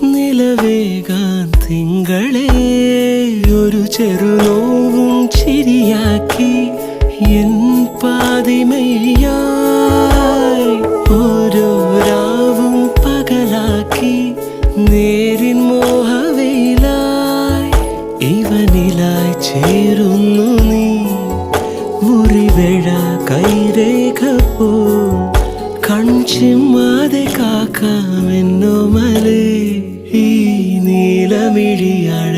നിലവേകാൻ തിങ്കളെ ഒരു ചെറുനോവും ചിരിയാക്കി എൻ പാതിമയായി ഓരോ രാവും പകലാക്കി നേരിൻ മോഹവയിലായി ഇവനിലായി ചേരുന്നു നീ മുറിവേഴ കൈരേഖ പോ കൺചിമ്മാതെ കാക്കാമെന്നോ മലേ ഈ നീലമിഴിയാൾ